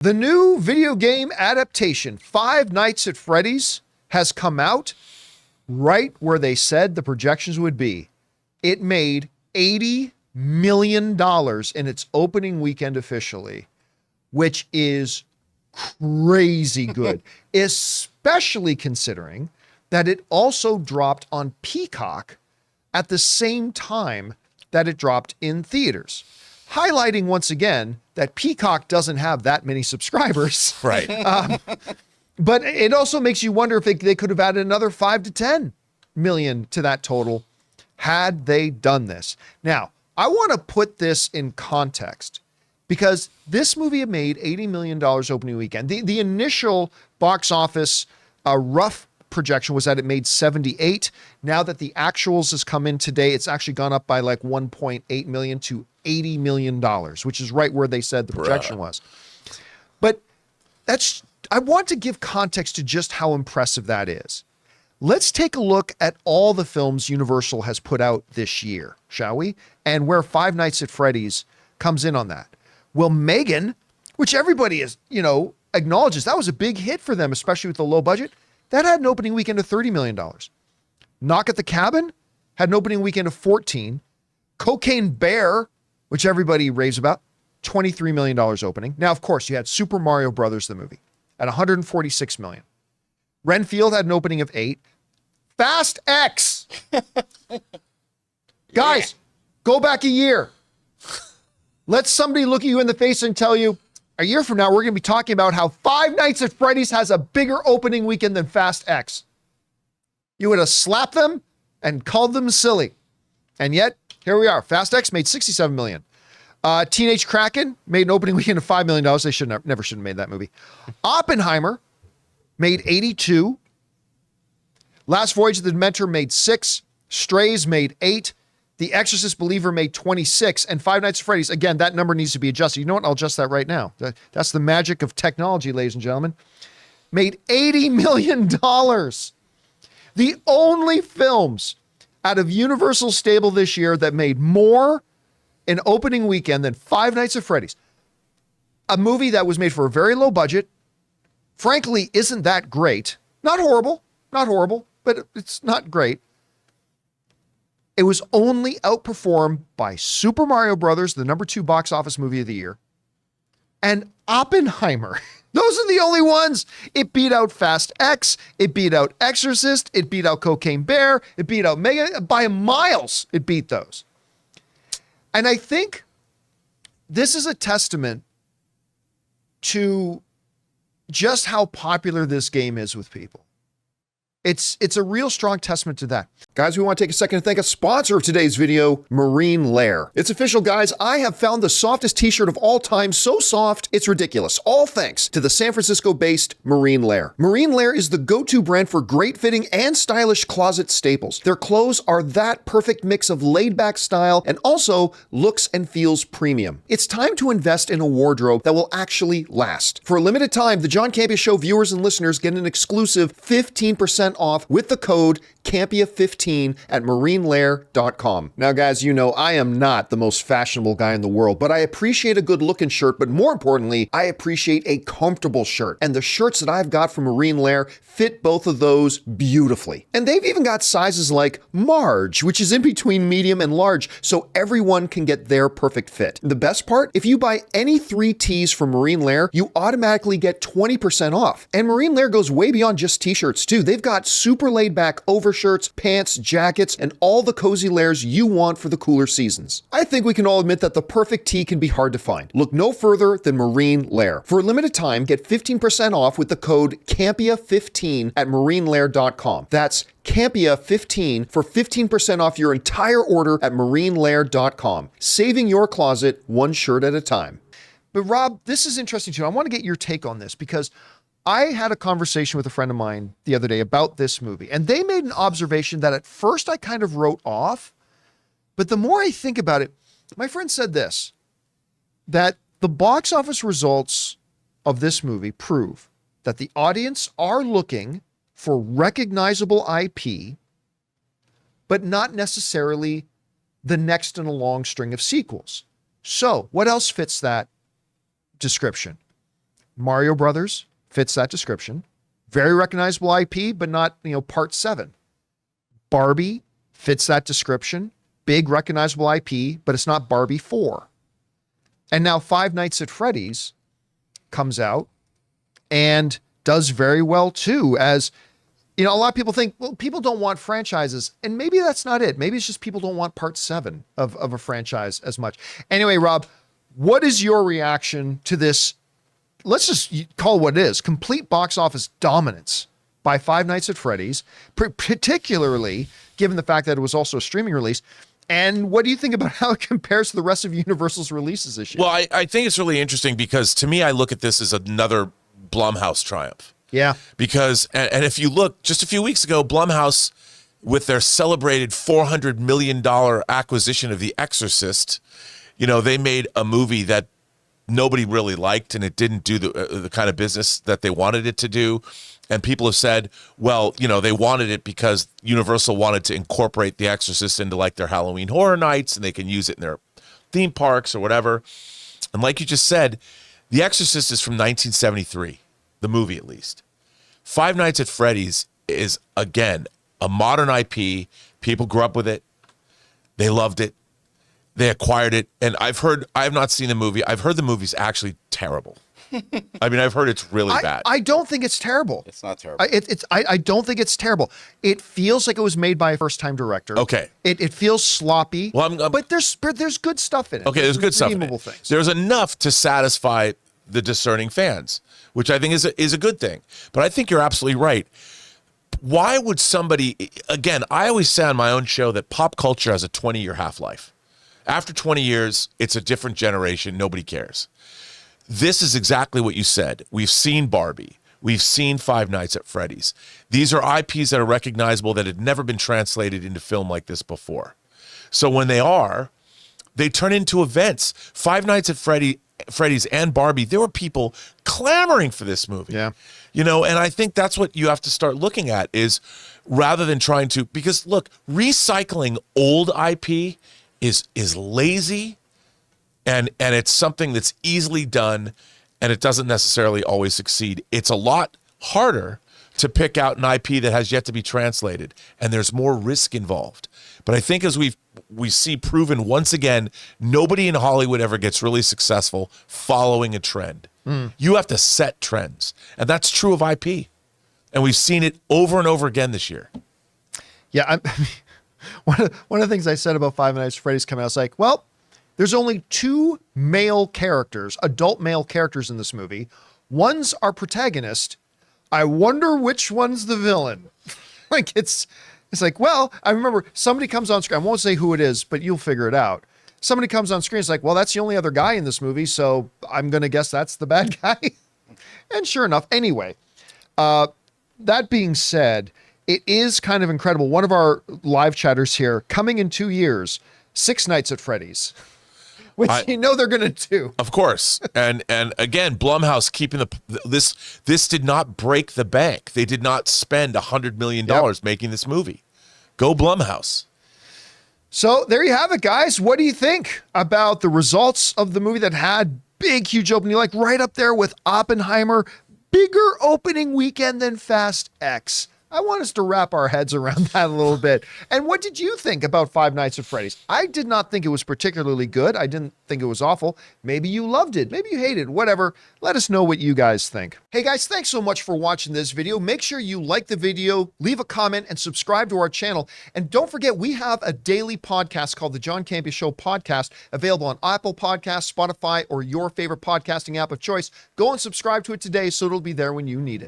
The new video game adaptation, Five Nights at Freddy's, has come out right where they said the projections would be. It made $80 million in its opening weekend officially, which is crazy good, especially considering that it also dropped on Peacock at the same time that it dropped in theaters, highlighting once again that Peacock doesn't have that many subscribers. Right. But it also makes you wonder if they could have added another 5 to 10 million to that total had they done this. Now, I want to put this in context because this movie had made $80 million opening weekend. The initial box office rough projection was that it made 78. Now that the actuals has come in today, it's actually gone up by like 1.8 million to $80 million, which is right where they said the projection was. But I want to give context to just how impressive that is. Let's take a look at all the films Universal has put out this year, shall we? And where Five Nights at Freddy's comes in on that. Well, Megan, which everybody is, acknowledges that was a big hit for them, especially with the low budget, that had an opening weekend of $30 million. Knock at the Cabin had an opening weekend of 14. Cocaine Bear, which everybody raves about, $23 million opening. Now, of course, you had Super Mario Brothers, the movie, at $146 million. Renfield had an opening of 8. Fast X. Guys, go back a year. Let somebody look at you in the face and tell you, a year from now, we're going to be talking about how Five Nights at Freddy's has a bigger opening weekend than Fast X. You would have slapped them and called them silly. And yet, here we are. Fast X made $67 million. Teenage Kraken made an opening weekend of $5 million. They never should have made that movie. Oppenheimer made 82. Last Voyage of the Dementor made 6. Strays made 8. The Exorcist Believer made 26. And Five Nights at Freddy's, again, that number needs to be adjusted. You know what? I'll adjust that right now. That's the magic of technology, ladies and gentlemen. Made $80 million. The only films out of Universal's stable this year that made more in opening weekend than Five Nights at Freddy's. A movie that was made for a very low budget, frankly, isn't that great. Not horrible, but it's not great. It was only outperformed by Super Mario Brothers, the number 2 box office movie of the year, and Oppenheimer. Those are the only ones. It beat out Fast X. It beat out Exorcist. It beat out Cocaine Bear. It beat out Mega. By miles, it beat those. And I think this is a testament to just how popular this game is with people. It's a real strong testament to that. Guys, we want to take a second to thank a sponsor of today's video, Marine Lair. It's official, guys. I have found the softest t-shirt of all time, so soft, it's ridiculous. All thanks to the San Francisco-based Marine Lair. Marine Lair is the go-to brand for great fitting and stylish closet staples. Their clothes are that perfect mix of laid-back style and also looks and feels premium. It's time to invest in a wardrobe that will actually last. For a limited time, the John Campea Show viewers and listeners get an exclusive 15% off with the code Campea15 at marinelair.com. Now, guys, you know I am not the most fashionable guy in the world, but I appreciate a good looking shirt, but more importantly, I appreciate a comfortable shirt. And the shirts that I've got from Marine Lair fit both of those beautifully. And they've even got sizes like Marge, which is in between medium and large, so everyone can get their perfect fit. The best part, if you buy any 3 tees from Marine Lair, you automatically get 20% off. And Marine Lair goes way beyond just t-shirts too. They've got super laid back overshirts, pants, jackets, and all the cozy layers you want for the cooler seasons. I think we can all admit that the perfect tee can be hard to find. Look no further than Marine Lair. For a limited time, get 15% off with the code Campea15 at marinelair.com. That's Campea15 for 15% off your entire order at marinelair.com. Saving your closet one shirt at a time. But Rob, this is interesting too. I want to get your take on this because I had a conversation with a friend of mine the other day about this movie, and they made an observation that at first I kind of wrote off, but the more I think about it, my friend said this, that the box office results of this movie prove that the audience are looking for recognizable IP, but not necessarily the next in a long string of sequels. So what else fits that description? Mario Brothers fits that description. Very recognizable IP, but not, part 7. Barbie fits that description. Big recognizable IP, but it's not Barbie 4. And now Five Nights at Freddy's comes out and does very well too. As a lot of people think, well, people don't want franchises, and maybe that's not it. Maybe it's just people don't want part 7 of a franchise as much. Anyway, Rob, what is your reaction to this? Let's just call it what it is. Complete box office dominance by Five Nights at Freddy's, particularly given the fact that it was also a streaming release. And what do you think about how it compares to the rest of Universal's releases this year? Well, I think it's really interesting because to me, I look at this as another Blumhouse triumph. Yeah. Because, and if you look, just a few weeks ago, Blumhouse, with their celebrated $400 million acquisition of The Exorcist, they made a movie that nobody really liked, and it didn't do the kind of business that they wanted it to do. And people have said, well, they wanted it because Universal wanted to incorporate The Exorcist into like their Halloween Horror Nights, and they can use it in their theme parks or whatever. And like you just said, The Exorcist is from 1973, the movie at least. Five Nights at Freddy's is, again, a modern IP. People grew up with it. They loved it. They acquired it. And I have not seen the movie. I've heard the movie's actually terrible. I've heard it's really bad. I don't think it's terrible. It's not terrible. I don't think it's terrible. It feels like it was made by a first-time director. Okay. It feels sloppy. Well, but there's good stuff in it. Okay, there's good stuff in it. Things. There's enough to satisfy the discerning fans, which I think is a good thing. But I think you're absolutely right. Why would somebody, again, I always say on my own show that pop culture has a 20-year half-life. After 20 years, it's a different generation. Nobody cares. This is exactly what you said. We've seen Barbie. We've seen Five Nights at Freddy's. These are IPs that are recognizable that had never been translated into film like this before. So when they turn into events. Five Nights at Freddy's and Barbie, there were people clamoring for this movie. Yeah. And I think that's what you have to start looking at is rather than trying to, because look, recycling old IP is lazy. And it's something that's easily done, and it doesn't necessarily always succeed. It's a lot harder to pick out an IP that has yet to be translated, and there's more risk involved. But I think as we see proven once again, nobody in Hollywood ever gets really successful following a trend. You have to set trends, and that's true of IP. And we've seen it over and over again this year. Yeah, one of the things I said about Five Nights at Freddy's coming out, I was like, well, there's only 2 male characters, adult male characters in this movie. One's our protagonist. I wonder which one's the villain. Like it's like, well, I remember somebody comes on screen. I won't say who it is, but you'll figure it out. Somebody comes on screen. It's like, well, that's the only other guy in this movie, so I'm going to guess that's the bad guy. And sure enough, anyway, that being said, it is kind of incredible. One of our live chatters here, coming in 2 years, Six Nights at Freddy's. Which they're going to do. Of course. And again, Blumhouse keeping this did not break the bank. They did not spend $100 million making this movie. Go Blumhouse. So there you have it, guys. What do you think about the results of the movie that had big, huge opening, like right up there with Oppenheimer, bigger opening weekend than Fast X? I want us to wrap our heads around that a little bit. And what did you think about Five Nights at Freddy's? I did not think it was particularly good. I didn't think it was awful. Maybe you loved it. Maybe you hated it. Whatever. Let us know what you guys think. Hey guys, thanks so much for watching this video. Make sure you like the video, leave a comment, and subscribe to our channel. And don't forget, we have a daily podcast called the John Campea Show podcast, available on Apple Podcasts, Spotify, or your favorite podcasting app of choice. Go and subscribe to it today so it'll be there when you need it.